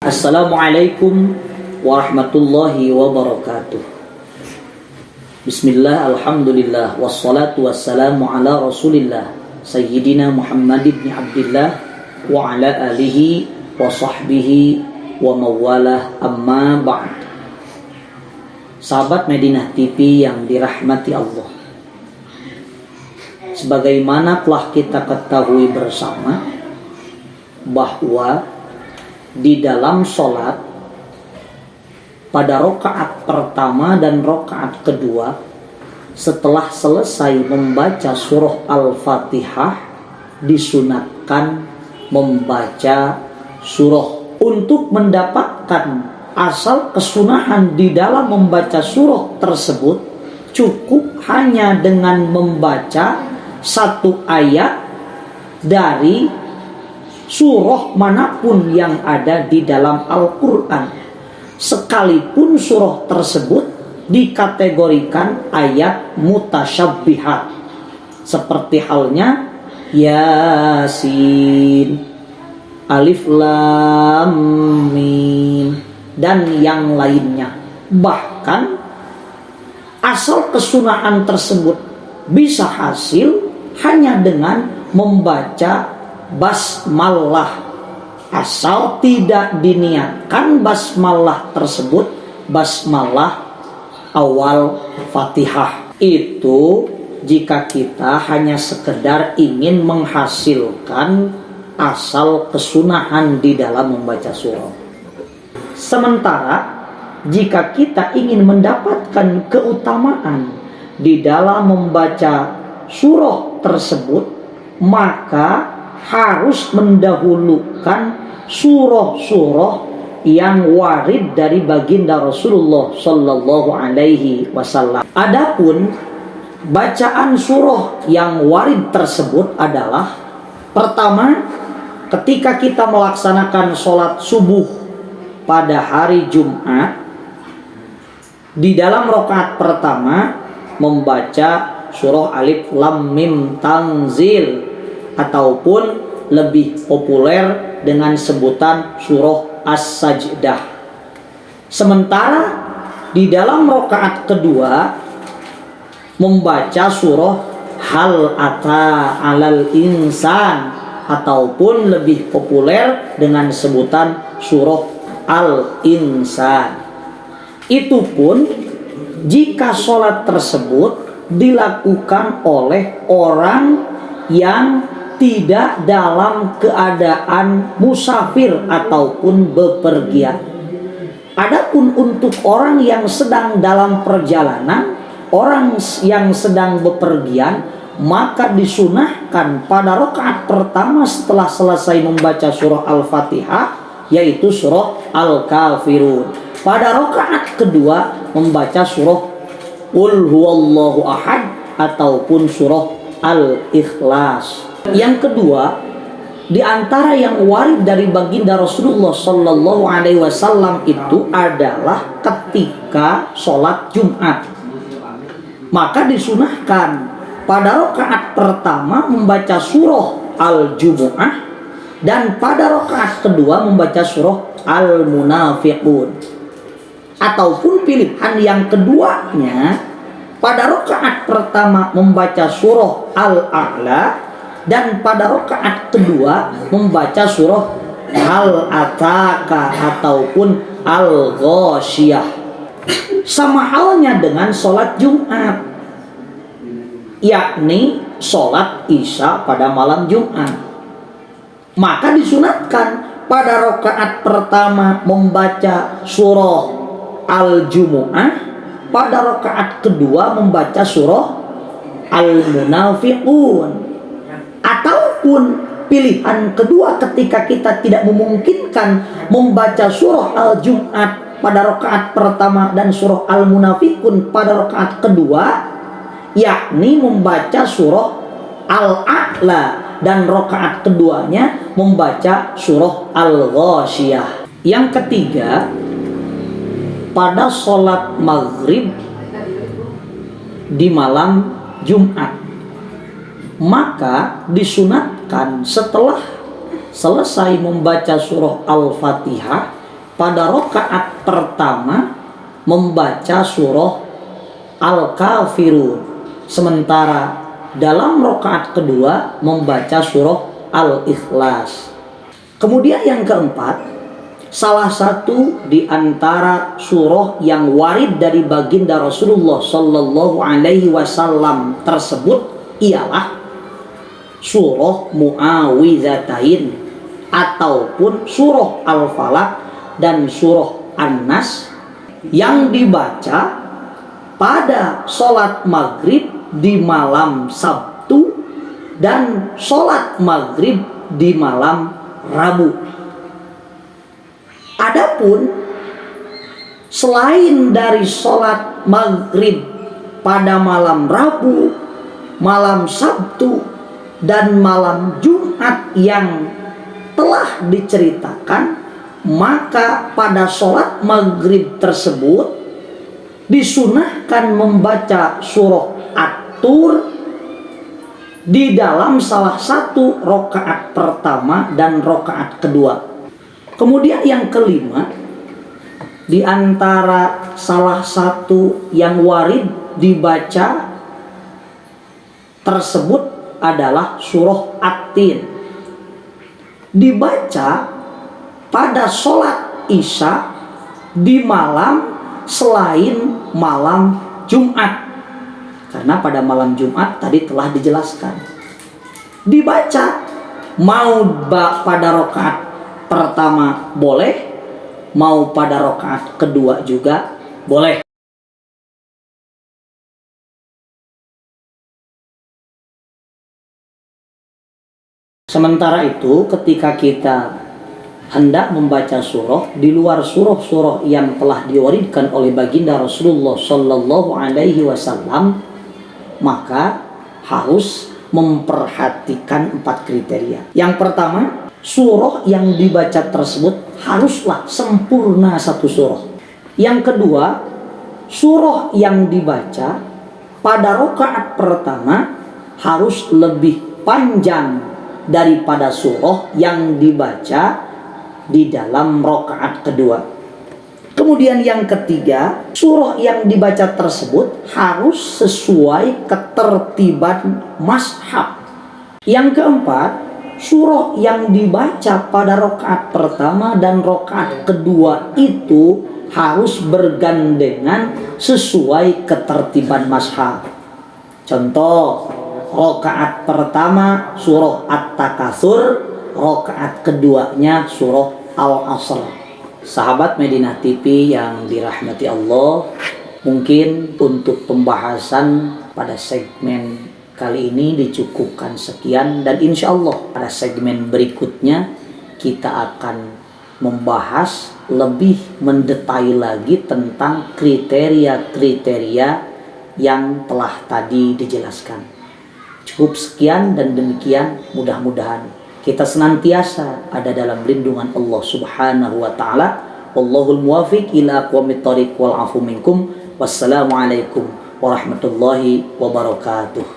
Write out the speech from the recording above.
Assalamualaikum warahmatullahi wabarakatuh. Bismillah, alhamdulillah, wassalatu wassalamu ala rasulillah Sayyidina Muhammad ibn Abdillah wa ala alihi wa sahbihi wa mawalah, amma ba'd. Sahabat Madinah TV yang dirahmati Allah, sebagaimana telah kita ketahui bersama bahwa di dalam sholat pada rakaat pertama dan rakaat kedua, setelah selesai membaca surah Al-Fatihah, disunatkan membaca surah. Untuk mendapatkan asal kesunahan di dalam membaca surah tersebut, cukup hanya dengan membaca satu ayat dari surah manapun yang ada di dalam Al-Quran, sekalipun surah tersebut dikategorikan ayat mutasyabbihat, seperti halnya Yasin, Alif Lam Mim, dan yang lainnya. Bahkan asal kesunahan tersebut bisa hasil hanya dengan membaca basmalah, asal tidak diniatkan basmalah tersebut basmalah awal Fatihah. Itu jika kita hanya sekedar ingin menghasilkan asal kesunahan di dalam membaca surah. Sementara jika kita ingin mendapatkan keutamaan di dalam membaca surah tersebut, maka harus mendahulukan surah-surah yang warid dari baginda Rasulullah Sallallahu Alaihi Wasallam. Adapun bacaan surah yang warid tersebut adalah: pertama, ketika kita melaksanakan sholat subuh pada hari Jumat, di dalam rakaat pertama membaca surah Alif Lam Mim Tanzil, ataupun lebih populer dengan sebutan surah As-Sajdah. Sementara di dalam rakaat kedua membaca surah Hal Ata Alal Insan, ataupun lebih populer dengan sebutan surah Al-Insan. Itu pun jika sholat tersebut dilakukan oleh orang yang tidak dalam keadaan musafir ataupun bepergian. Adapun untuk orang yang sedang dalam perjalanan, orang yang sedang bepergian, maka disunahkan pada rakaat pertama setelah selesai membaca surah Al-Fatihah, yaitu surah Al-Kafirun. Pada rakaat kedua membaca surah Qul Huwallahu Ahad ataupun surah Al-Ikhlas. Yang kedua, di antara yang warid dari baginda Rasulullah Sallallahu Alaihi Wasallam itu adalah ketika sholat Jumat, maka disunahkan pada rakaat pertama membaca surah Al-Jumu'ah, dan pada rakaat kedua membaca surah Al-Munafiqun. Ataupun pilihan yang keduanya, pada rakaat pertama membaca surah Al-A'la, dan pada rakaat kedua membaca surah Hal Ataka ataupun Al-Ghasyiyah. Sama halnya dengan sholat Jumat, yakni sholat Isya pada malam Jumat, maka disunatkan pada rakaat pertama membaca surah Al-Jumu'ah, pada rakaat kedua membaca surah Al-Munafiqun. Ataupun pilihan kedua, ketika kita tidak memungkinkan membaca surah Al-Jum'at pada rakaat pertama dan surah Al-Munafiqun pada rakaat kedua, yakni membaca surah Al-A'la, dan rakaat keduanya membaca surah Al-Ghasyiyah. Yang ketiga, pada sholat maghrib di malam Jumat, maka disunatkan setelah selesai membaca surah Al-Fatihah, pada rakaat pertama membaca surah Al-Kafirun, sementara dalam rakaat kedua membaca surah Al-Ikhlas. Kemudian yang keempat, salah satu di antara surah yang warid dari baginda Rasulullah Sallallahu Alaihi Wasallam tersebut ialah surah Mu'awwidzatain ataupun surah Al-Falaq dan surah An-Nas yang dibaca pada sholat maghrib di malam Sabtu dan sholat maghrib di malam Rabu. Adapun selain dari sholat maghrib pada malam Rabu, malam Sabtu, dan malam Jumat yang telah diceritakan, maka pada sholat maghrib tersebut disunahkan membaca surah At-Tur di dalam salah satu rakaat pertama dan rakaat kedua. Kemudian yang kelima, di antara salah satu yang warid dibaca tersebut adalah surah At-Tin. Dibaca pada sholat Isya di malam selain malam Jumat, karena pada malam Jumat tadi telah dijelaskan. Dibaca mau pada rakaat pertama boleh, mau pada rakaat kedua juga boleh. Sementara itu, ketika kita hendak membaca surah di luar surah-surah yang telah diwaridkan oleh baginda Rasulullah Sallallahu Alaihi Wasallam, maka harus memperhatikan 4 kriteria. Yang pertama, surah yang dibaca tersebut haruslah sempurna satu surah. Yang kedua, surah yang dibaca pada rakaat pertama harus lebih panjang daripada surah yang dibaca di dalam rakaat kedua. Kemudian yang ketiga, surah yang dibaca tersebut harus sesuai ketertiban mazhab. Yang keempat, surah yang dibaca pada rakaat pertama dan rakaat kedua itu harus bergandengan sesuai ketertiban mazhab. Contoh, rakaat pertama surah At-Takatsur, rakaat keduanya surah Al-Asr. Sahabat Medina TV yang dirahmati Allah, mungkin untuk pembahasan pada segmen kali ini dicukupkan sekian, dan insya Allah pada segmen berikutnya kita akan membahas lebih mendetail lagi tentang kriteria-kriteria yang telah tadi dijelaskan. Cukup sekian dan demikian, mudah-mudahan kita senantiasa ada dalam lindungan Allah Subhanahu wa taala. Wallahul muwaffiq ila aqwamit thoriq wal afu minkum. Wassalamualaikum warahmatullahi wabarakatuh.